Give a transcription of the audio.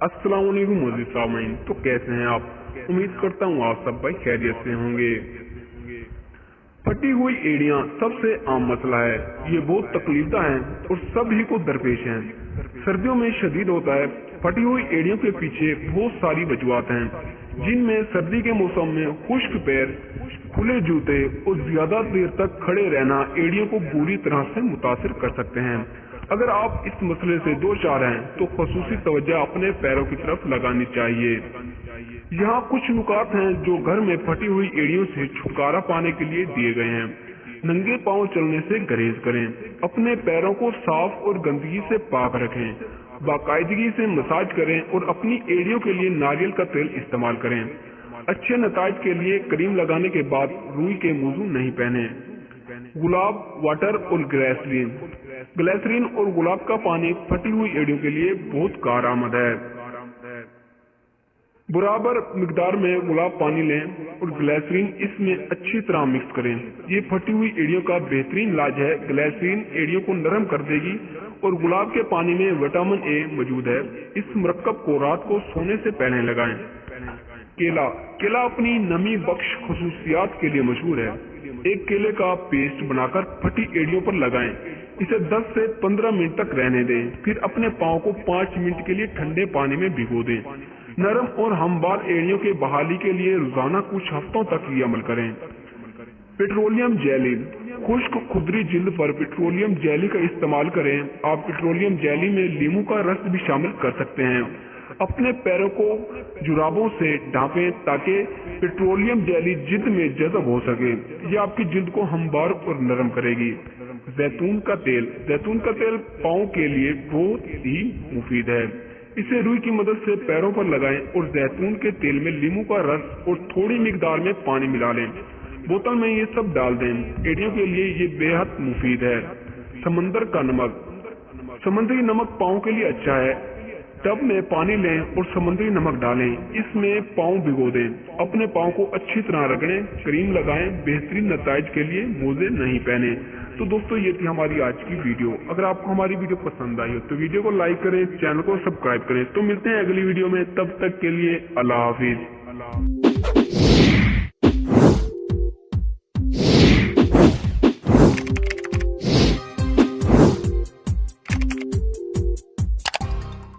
अस्सलाम वालेकुम मोदी सामीन। तो कैसे हैं आप? उम्मीद करता हूँ आप सब भाई खैरियत से होंगे। फटी हुई एड़ियाँ सबसे आम मसला है। ये बहुत तकलीफदा है और सभी को दरपेश है। सर्दियों में शदीद होता है। फटी हुई एड़ियों के पीछे बहुत सारी वजूहात हैं, जिनमें सर्दी के मौसम में खुश्क पैर, खुले जूते और ज्यादा देर तक खड़े रहना एड़ियों को बुरी तरह से मुतासिर कर सकते हैं। अगर आप इस मसले से दो चार हैं तो खसूसी तवज्जो अपने पैरों की तरफ लगानी चाहिए। यहाँ कुछ नुकात हैं जो घर में फटी हुई एड़ियों से छुटकारा पाने के लिए दिए गए हैं। नंगे पांव चलने से गुरेज करें। अपने पैरों को साफ और गंदगी से पाक रखें। बाकायदगी से मसाज करें और अपनी एड़ियों के लिए नारियल का तेल इस्तेमाल करें। अच्छे नताज के लिए क्रीम लगाने के बाद रुई के मोज़ू नहीं पहने। गुलाब वाटर और ग्लिसरीन और गुलाब का पानी फटी हुई एड़ियों के लिए बहुत कारआमद है। बराबर मिकदार में गुलाब पानी लें और ग्लिसरीन इसमें अच्छी तरह मिक्स करें। ये फटी हुई एड़ियों का बेहतरीन इलाज है। ग्लिसरीन एड़ियों को नरम कर देगी और गुलाब के पानी में विटामिन ए मौजूद है। इस मरकब को रात को सोने से पहले लगाएं। केला अपनी नमी बख्श खसूसियात के लिए मशहूर है। एक केले का पेस्ट बनाकर फटी एड़ियों पर लगाएं। इसे 10 से 15 मिनट तक रहने दें। फिर अपने पाँव को 5 मिनट के लिए ठंडे पानी में भिगो दें। नरम और हमवार एड़ियों के बहाली के लिए रोजाना कुछ हफ्तों तक ये अमल करें। पेट्रोलियम जेली, खुश्क खुदरी जिल्द पर पेट्रोलियम जेली का इस्तेमाल करें। आप पेट्रोलियम जेली में लीमू का रस भी शामिल कर सकते हैं। अपने पैरों को जुराबों से ढांपें ताकि पेट्रोलियम जेली जिल्द में जज़ब हो सके। ये आपकी जिल्द को हमवार और नरम करेगी। जैतून का तेल पाँव के लिए बहुत ही मुफीद है। इसे रुई की मदद से पैरों पर लगाएं और जैतून के तेल में लीमू का रस और थोड़ी मिकदार में पानी मिला लें। बोतल में ये सब डाल दें। एड़ियों के लिए ये बेहद मुफीद है। समंदर का नमक, समुद्री नमक पाँव के लिए अच्छा है। टब में पानी लें और समुद्री नमक डालें। इसमें पाँव भिगो दें। अपने पाँव को अच्छी तरह रगड़ें, क्रीम लगाएं। बेहतरीन नताइज के लिए मोजे नहीं पहने। तो दोस्तों ये थी हमारी आज की वीडियो। अगर आपको हमारी वीडियो पसंद आई हो तो वीडियो को लाइक करें, चैनल को सब्सक्राइब करें। तो मिलते हैं अगली वीडियो में, तब तक के लिए अल्लाह हाफिज।